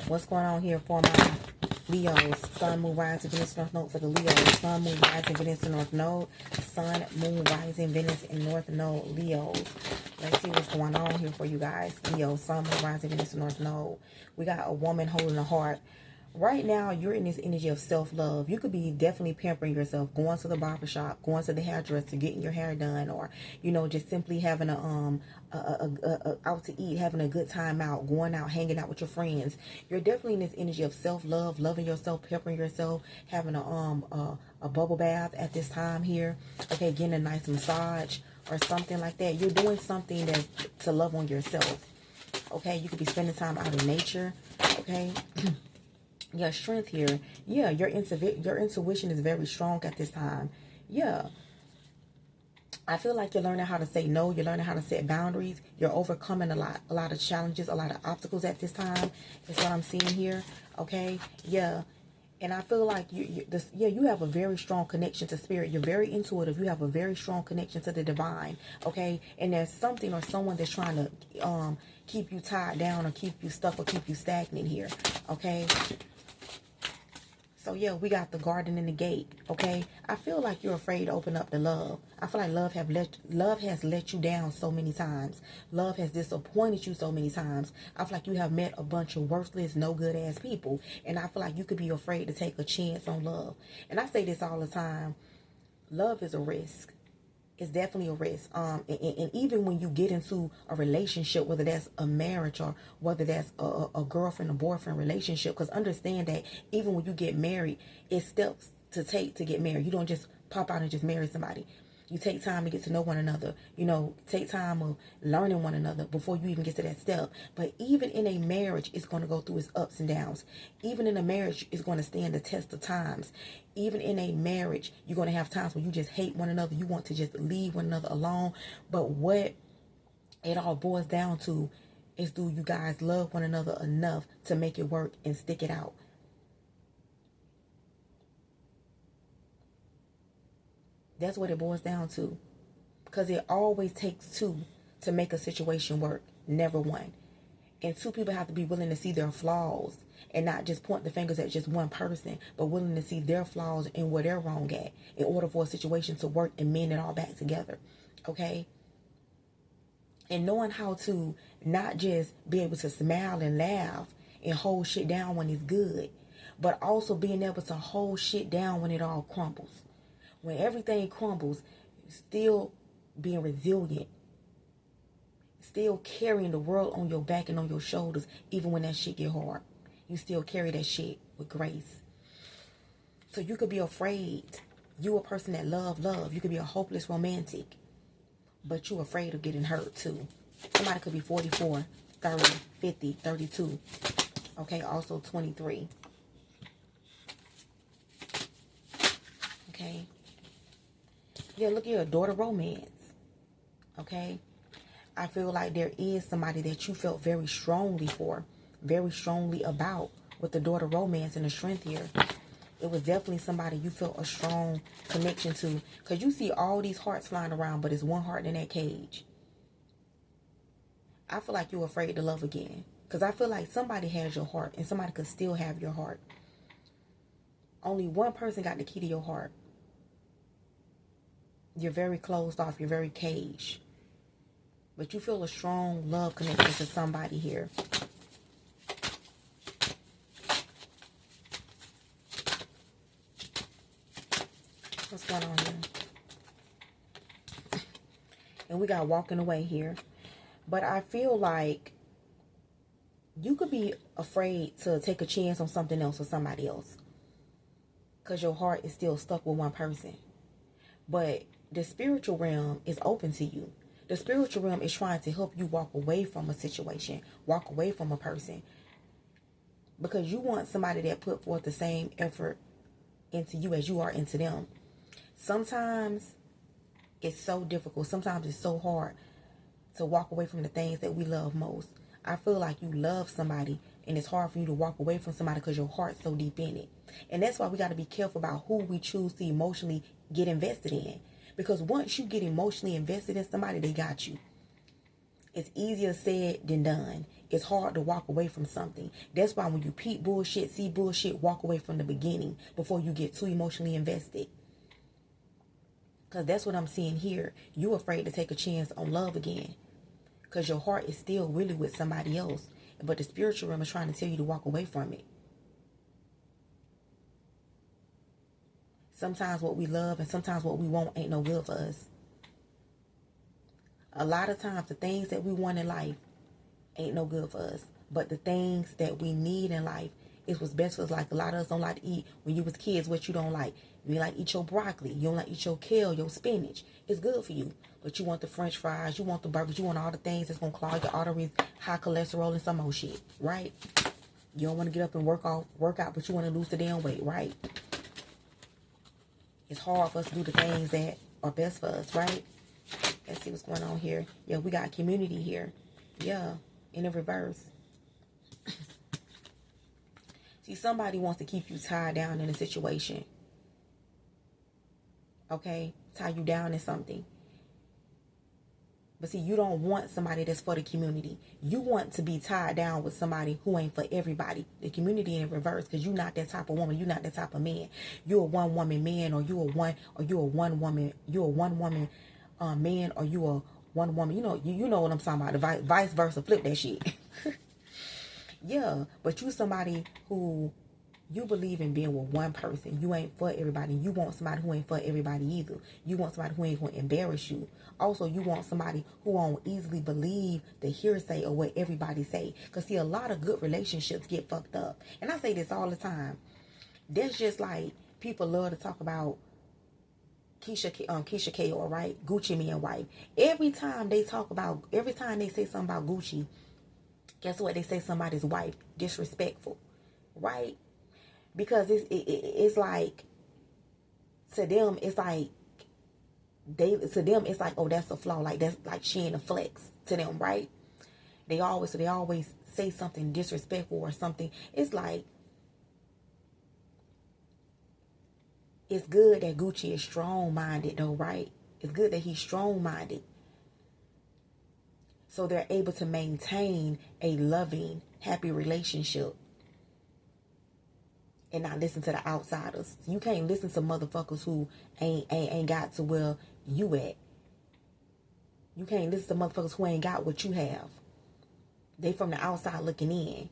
What's going on here for my Leos? Sun, Moon, Rising, Venus, North Node for the Leos. Sun, Moon, Rising, Venus, and North Node. Sun, Moon, Rising, Venus, and North Node, Leos. Let's see what's going on here for you guys. Leos, Sun, Moon, Rising, Venus, and North Node. We got a woman holding a heart. Right now, you're in this energy of self-love. You could be definitely pampering yourself, going to the barbershop, going to the hairdresser, getting your hair done, or, you know, just simply having out to eat, having a good time out, going out, hanging out with your friends. You're definitely in this energy of self-love, loving yourself, pampering yourself, having a bubble bath at this time here. Okay, getting a nice massage or something like that. You're doing something that's to love on yourself. Okay, you could be spending time out in nature. Okay. Yeah, strength here. Yeah, your intuition is very strong at this time. Yeah. I feel like you're learning how to say no. You're learning how to set boundaries. You're overcoming a lot of challenges, a lot of obstacles at this time. Is what I'm seeing here. Okay. Yeah. And I feel like you have a very strong connection to spirit. You're very intuitive. You have a very strong connection to the divine. Okay. And there's something or someone that's trying to keep you tied down or keep you stuck or keep you stagnant here. Okay. So, yeah, we got the garden and the gate, okay? I feel like you're afraid to open up to love. I feel like love has let you down so many times. Love has disappointed you so many times. I feel like you have met a bunch of worthless, no good ass people. And I feel like you could be afraid to take a chance on love. And I say this all the time. Love is a risk. It's definitely a risk. And even when you get into a relationship, whether that's a marriage or whether that's a girlfriend or boyfriend relationship, because understand that even when you get married, it's steps to take to get married. You don't just pop out and just marry somebody. You take time to get to know one another. You know, take time of learning one another before you even get to that step. But even in a marriage, it's going to go through its ups and downs. Even in a marriage, it's going to stand the test of times. Even in a marriage, you're going to have times where you just hate one another. You want to just leave one another alone. But what it all boils down to is, do you guys love one another enough to make it work and stick it out? That's what it boils down to. Because it always takes two to make a situation work, never one. And two people have to be willing to see their flaws and not just point the fingers at just one person, but willing to see their flaws and where they're wrong at in order for a situation to work and mend it all back together. Okay? And knowing how to not just be able to smile and laugh and hold shit down when it's good, but also being able to hold shit down when it all crumbles. When everything crumbles, still being resilient, still carrying the world on your back and on your shoulders, even when that shit get hard. You still carry that shit with grace. So you could be afraid. You a person that love. You could be a hopeless romantic, but you afraid of getting hurt too. Somebody could be 44, 30, 50, 32. Okay, also 23. Okay. Yeah, look here, daughter romance. Okay. I feel like there is somebody that you felt very strongly for, very strongly about with the daughter romance and the strength here. It was definitely somebody you felt a strong connection to. Because you see all these hearts flying around, but it's one heart in that cage. I feel like you're afraid to love again. Because I feel like somebody has your heart and somebody could still have your heart. Only one person got the key to your heart. You're very closed off. You're very caged. But you feel a strong love connection to somebody here. What's going on here? And we got walking away here. But I feel like you could be afraid to take a chance on something else or somebody else. Because your heart is still stuck with one person. But the spiritual realm is open to you. The spiritual realm is trying to help you walk away from a situation, walk away from a person. Because you want somebody that put forth the same effort into you as you are into them. Sometimes it's so difficult. Sometimes it's so hard to walk away from the things that we love most. I feel like you love somebody and it's hard for you to walk away from somebody because your heart's so deep in it. And that's why we got to be careful about who we choose to emotionally get invested in. Because once you get emotionally invested in somebody, they got you. It's easier said than done. It's hard to walk away from something. That's why when you peep bullshit, see bullshit, walk away from the beginning before you get too emotionally invested. Because that's what I'm seeing here. You're afraid to take a chance on love again. Because your heart is still really with somebody else. But the spiritual realm is trying to tell you to walk away from it. Sometimes what we love and sometimes what we want ain't no good for us. A lot of times the things that we want in life ain't no good for us. But the things that we need in life is what's best for us. Like a lot of us don't like to eat when you was kids what you don't like. You like to eat your broccoli. You don't like to eat your kale, your spinach. It's good for you. But you want the french fries. You want the burgers. You want all the things that's going to clog your arteries, high cholesterol, and some more shit. Right? You don't want to get up and work out, but you want to lose the damn weight. Right? It's hard for us to do the things that are best for us. Right? Let's see what's going on here. Yeah, we got community here. Yeah, in the reverse. See, somebody wants to keep you tied down in a situation. Okay? Tie you down in something. But see, you don't want somebody that's for the community. You want to be tied down with somebody who ain't for everybody. The community in reverse, because you're not that type of woman. You're not that type of man. You're a one-woman man, or you're a one-woman man, or you a one woman. You know what I'm talking about. The vice versa. Flip that shit. Yeah, but you somebody who you believe in being with one person. You ain't for everybody. You want somebody who ain't for everybody either. You want somebody who ain't going to embarrass you. Also, you want somebody who won't easily believe the hearsay or what everybody say. Because see, a lot of good relationships get fucked up. And I say this all the time. That's just like people love to talk about Keisha K, or right? Gucci man wife. Every time they say something about Gucci, guess what? They say somebody's wife disrespectful, right? Because it's like, to them it's like oh, that's a flaw, like that's like she ain't a flex to them, right? They always say something disrespectful or something. It's like, it's good that Gucci is strong-minded though, right? It's good that he's strong-minded. So they're able to maintain a loving, happy relationship. And not listen to the outsiders. You can't listen to motherfuckers who ain't got to where you at. You can't listen to motherfuckers who ain't got what you have. They from the outside looking in.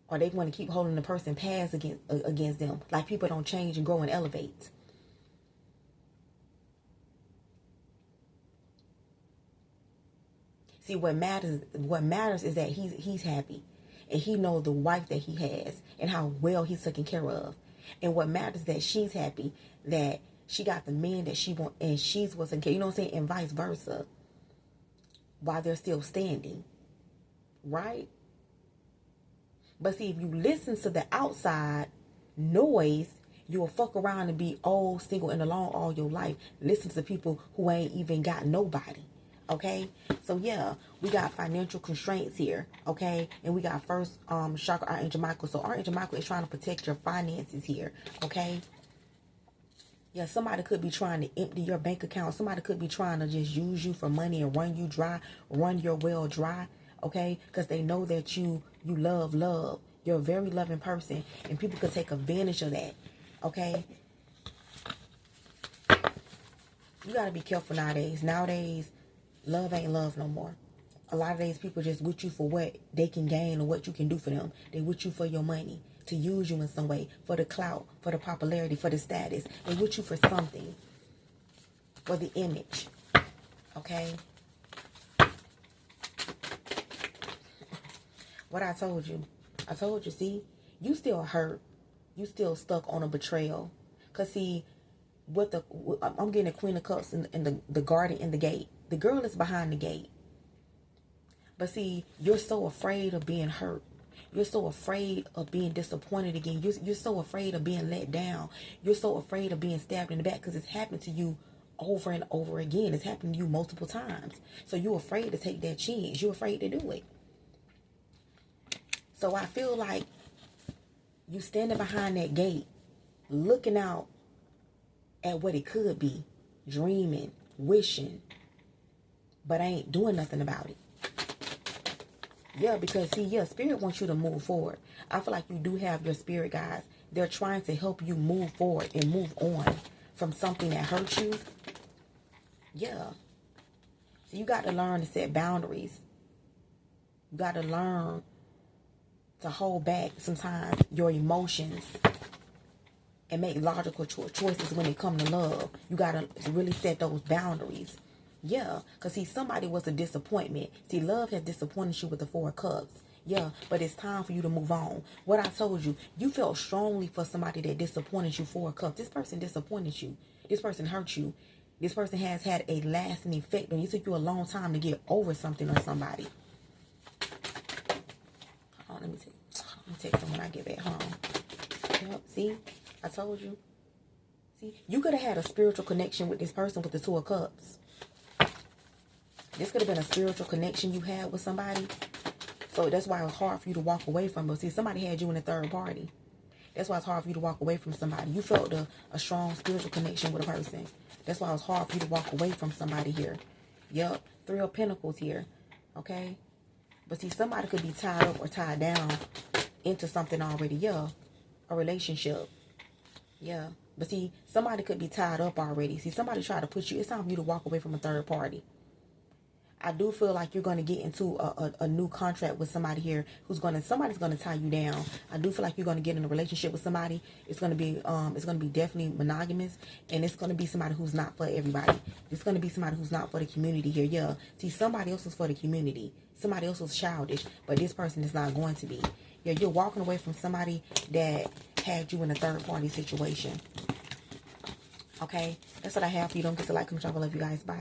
Or they want to keep holding the person past against them. Like people don't change and grow and elevate. See, what matters is that he's happy. And he knows the wife that he has and how well he's taken care of. And what matters is that she's happy that she got the man that she wants and she's what's in care. You know what I'm saying? And vice versa. While they're still standing. Right? But see, if you listen to the outside noise, you'll fuck around and be old, single, and alone all your life. Listen to people who ain't even got nobody. Okay, so yeah, we got financial constraints here. Okay, and we got first chakra, Archangel Michael. So Archangel Michael is trying to protect your finances here. Okay, yeah, somebody could be trying to empty your bank account. Somebody could be trying to just use you for money and run you dry, run your well dry. Okay, because they know that you love. You're a very loving person, and people could take advantage of that. Okay, you gotta be careful nowadays. Love ain't love no more. A lot of these people just with you for what they can gain or what you can do for them. They with you for your money, to use you in some way, for the clout, for the popularity, for the status. They with you for something, for the image. Okay? What I told you, see, you still hurt. You still stuck on a betrayal. Because see, I'm getting a Queen of Cups in the garden in the gate. The girl is behind the gate. But see, you're so afraid of being hurt. You're so afraid of being disappointed again. You're so afraid of being let down. You're so afraid of being stabbed in the back because it's happened to you over and over again. It's happened to you multiple times. So you're afraid to take that chance. You're afraid to do it. So I feel like you standing behind that gate, looking out at what it could be, dreaming, wishing. but ain't doing nothing about it. Yeah, because see, yeah, spirit wants you to move forward. I feel like you do have your spirit guides. They're trying to help you move forward and move on from something that hurts you. Yeah. So you got to learn to set boundaries. You got to learn to hold back sometimes your emotions and make logical choices when it comes to love. You got to really set those boundaries. Yeah, because see, somebody was a disappointment. See, love has disappointed you with the 4 of Cups. Yeah, but it's time for you to move on. What I told you, you felt strongly for somebody that disappointed you, 4 of Cups. This person disappointed you. This person hurt you. This person has had a lasting effect on you. It took you a long time to get over something or somebody. Hold on, let me take some when I get back home. Yep, see, I told you. See, you could have had a spiritual connection with this person with the 2 of Cups. This could have been a spiritual connection you had with somebody. So that's why it was hard for you to walk away from. But see, somebody had you in a third party. That's why it's hard for you to walk away from somebody. You felt a strong spiritual connection with a person. That's why it was hard for you to walk away from somebody here. Yup. 3 of Pentacles here. Okay? But see, somebody could be tied up or tied down into something already. Yeah. A relationship. Yeah. But see, somebody could be tied up already. See, somebody tried to put you. It's time for you to walk away from a third party. I do feel like you're going to get into a new contract with somebody here somebody's going to tie you down. I do feel like you're going to get in a relationship with somebody. It's going to be definitely monogamous, and it's going to be somebody who's not for everybody. It's going to be somebody who's not for the community here. Yeah. See, somebody else is for the community. Somebody else was childish, but this person is not going to be. Yeah, you're walking away from somebody that had you in a third party situation. Okay? That's what I have for you. Don't get to like, comment, I love you guys. Bye.